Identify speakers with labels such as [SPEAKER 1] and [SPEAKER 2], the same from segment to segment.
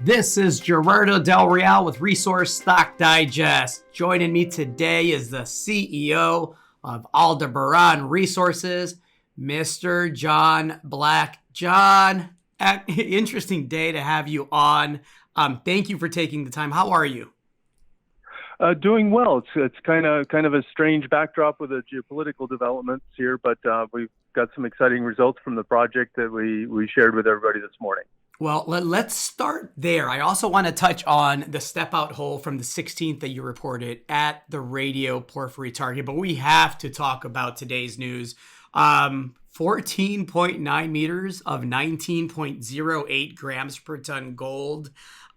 [SPEAKER 1] This is Gerardo Del Real with Resource Stock Digest. Joining me today is the CEO of Aldebaran Resources, Mr. John Black. John, interesting day to have you on. Thank you for taking the time. How are you?
[SPEAKER 2] Doing well. It's kind of a strange backdrop with the geopolitical developments here, but we've got some exciting results from the project that we shared with everybody this morning.
[SPEAKER 1] Well, let's start there. I also want to touch on the step-out hole from the 16th that you reported at the radio porphyry target, but we have to talk about today's news. 14.9 meters of 19.08 grams per ton gold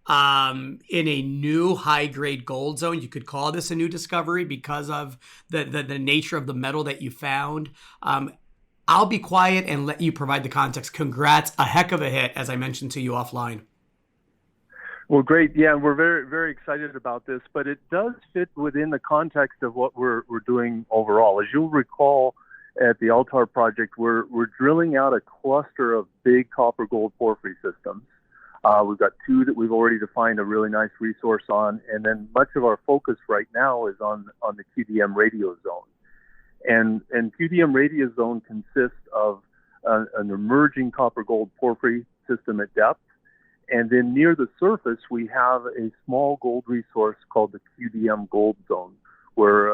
[SPEAKER 1] in a new high-grade gold zone. You could call this a new discovery because of the nature of the metal that you found. I'll be quiet and let you provide the context. Congrats. A heck of a hit, as I mentioned to you offline.
[SPEAKER 2] Well, great. Yeah, we're very, very excited about this, but it does fit within the context of what we're doing overall. As you'll recall, at the Altar project, we're drilling out a cluster of big copper gold porphyry systems. We've got two that we've already defined a really nice resource on, and then much of our focus right now is on the QDM radio zone. And QDM radio zone consists of an emerging copper gold porphyry system at depth. And then near the surface, we have a small gold resource called the QDM gold zone, where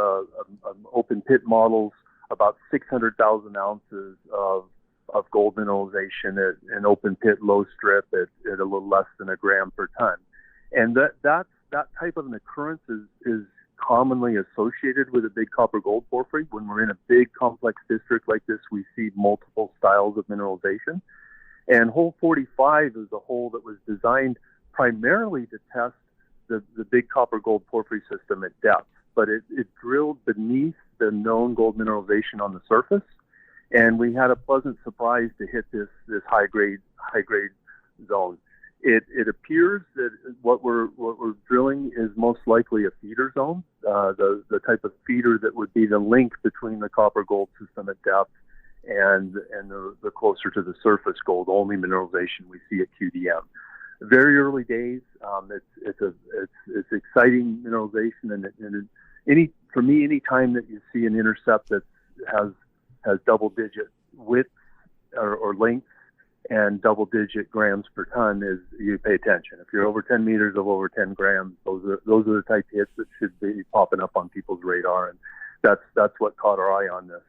[SPEAKER 2] open pit models about 600,000 ounces of gold mineralization at an open pit low strip at a little less than a gram per ton. And that type of an occurrence is commonly associated with a big copper gold porphyry. When we're in a big complex district like this, we see multiple styles of mineralization. And hole 45 is a hole that was designed primarily to test the big copper gold porphyry system at depth, but it drilled beneath the known gold mineralization on the surface. And we had a pleasant surprise to hit this high grade zone. It appears that what we're drilling is most likely a feeder zone, the type of feeder that would be the link between the copper gold system at depth and the closer to the surface gold only mineralization we see at QDM. Very early days. It's exciting mineralization, and for me, any time that you see an intercept that has double digit width or length and double-digit grams per ton, is you pay attention. If you're over 10 meters of over 10 grams, those are the type hits that should be popping up on people's radar, and that's what caught our eye on this.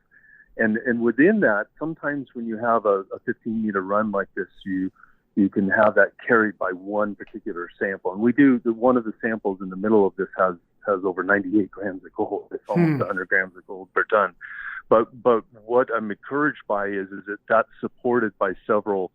[SPEAKER 2] And within that, sometimes when you have a 15-meter run like this, you can have that carried by one particular sample. And we do. One of the samples in the middle of this has over 98 grams of gold. It's almost 100 grams of gold per ton. But what I'm encouraged by is that that's supported by several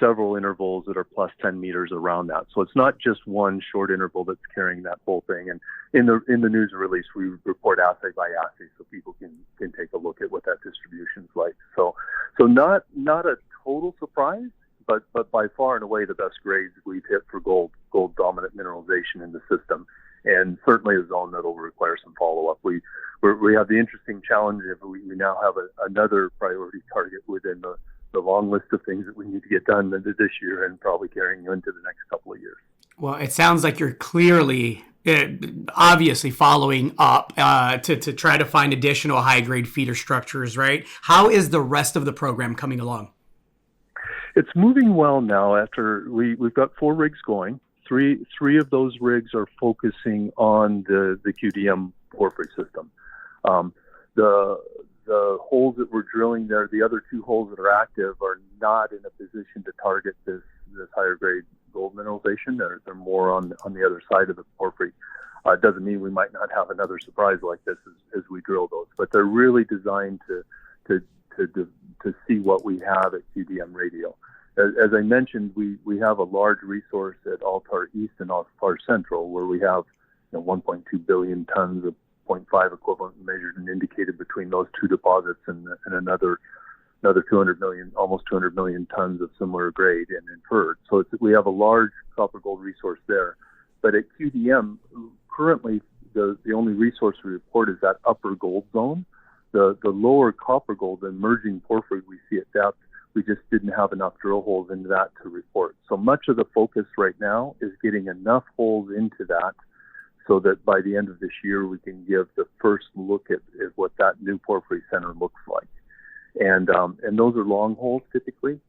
[SPEAKER 2] intervals that are plus 10 meters around that. So it's not just one short interval that's carrying that whole thing. And in the news release, we report assay by assay so people can take a look at what that distribution's like. So not a total surprise, but by far and away the best grades we've hit for gold dominant mineralization in the system. And certainly a zone that will require some follow-up. We have the interesting challenge of we now have another priority target within the long list of things that we need to get done this year and probably carrying into the next couple of years.
[SPEAKER 1] Well, it sounds like you're clearly, obviously following up to try to find additional high-grade feeder structures, right? How is the rest of the program coming along?
[SPEAKER 2] It's moving well now. After we've got 4 rigs going. Three of those rigs are focusing on the QDM porphyry system. The holes that we're drilling there, the other 2 holes that are active, are not in a position to target this higher grade gold mineralization. They're more on the other side of the porphyry. It doesn't mean we might not have another surprise like this as we drill those, but they're really designed to see what we have at QDM radio. As I mentioned, we have a large resource at Altar East and Altar Central, where we have 1.2 billion tons of 0.5 equivalent measured and indicated between those 2 deposits, and another 200 million, almost 200 million tons of similar grade and inferred. So we have a large copper gold resource there. But at QDM, currently the only resource we report is that upper gold zone. The lower copper gold, the emerging porphyry we see at depth, We just didn't have enough drill holes into that to report. So much of the focus right now is getting enough holes into that so that by the end of this year, we can give the first look at what that new porphyry center looks like. And those are long holes typically.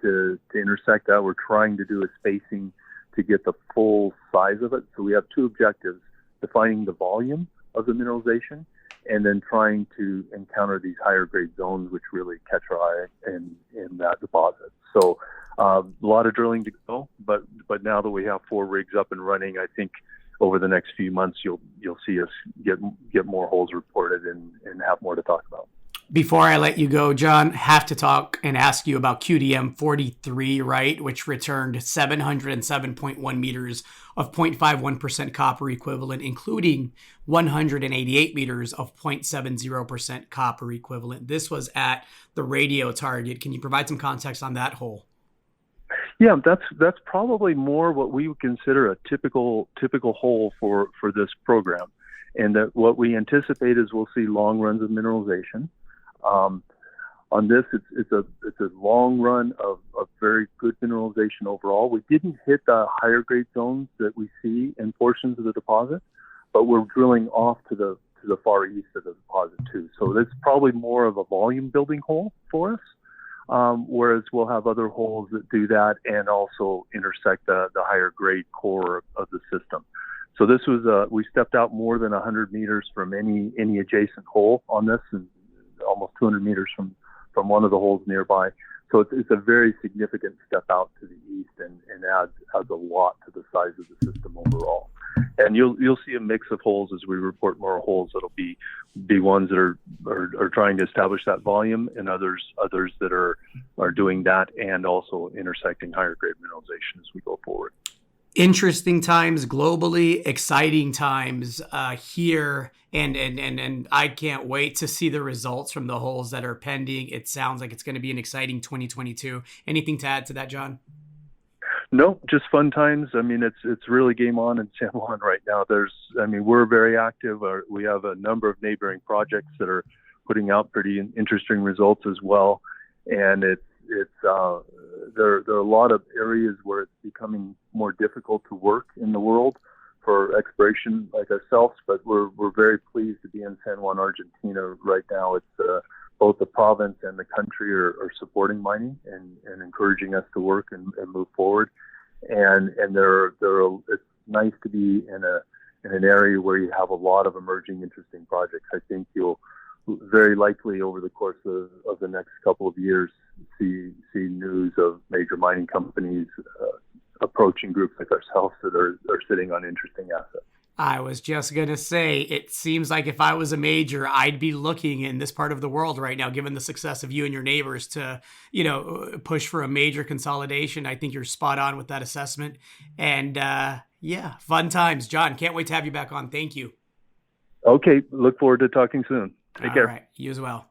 [SPEAKER 2] To intersect that, we're trying to do a spacing to get the full size of it. So we have two objectives: defining the volume of the mineralization, and then trying to encounter these higher grade zones, which really catch our eye in that deposit. So a lot of drilling to go, but now that we have 4 rigs up and running, I think over the next few months you'll see us get more holes reported and have more to talk about.
[SPEAKER 1] Before I let you go, John, have to talk and ask you about QDM 43, right, which returned 707.1 meters of 0.51% copper equivalent, including 188 meters of 0.70% copper equivalent. This was at the radio target. Can you provide some context on that hole?
[SPEAKER 2] Yeah, that's probably more what we would consider a typical hole for this program, and that what we anticipate is we'll see long runs of mineralization. On this, it's a long run of very good mineralization overall. We didn't hit the higher grade zones that we see in portions of the deposit, but we're drilling off to the far east of the deposit too. So it's probably more of a volume building hole for us, whereas we'll have other holes that do that and also intersect the higher grade core of the system. So this was we stepped out more than 100 meters from any adjacent hole on this, and almost 200 meters from one of the holes nearby. So it's a very significant step out to the east and adds a lot to the size of the system overall. And you'll see a mix of holes as we report more holes. That'll be ones that are trying to establish that volume, and others that are doing that and also intersecting higher grade mineralization as we go forward.
[SPEAKER 1] Interesting times globally, exciting times here, and I can't wait to see the results from the holes that are pending. It sounds like it's going to be an exciting 2022. Anything to add to that, John?
[SPEAKER 2] No, just fun times. I mean, it's really game on in San Juan right now. We're very active. We have a number of neighboring projects that are putting out pretty interesting results as well, and there are a lot of areas where it's becoming more difficult to work in the world for exploration like ourselves, but we're very pleased to be in San Juan, Argentina right now. It's both the province and the country are supporting mining and encouraging us to work and move forward. And it's nice to be in an area where you have a lot of emerging interesting projects. I think you'll very likely over the course of the next couple of years see news of major mining companies approaching groups like ourselves that are sitting on interesting assets.
[SPEAKER 1] I was just going to say, it seems like if I was a major, I'd be looking in this part of the world right now, given the success of you and your neighbors, to, push for a major consolidation. I think you're spot on with that assessment. And yeah, fun times. John, can't wait to have you back on. Thank you.
[SPEAKER 2] Okay. Look forward to talking soon. Take care.
[SPEAKER 1] All right. You as well.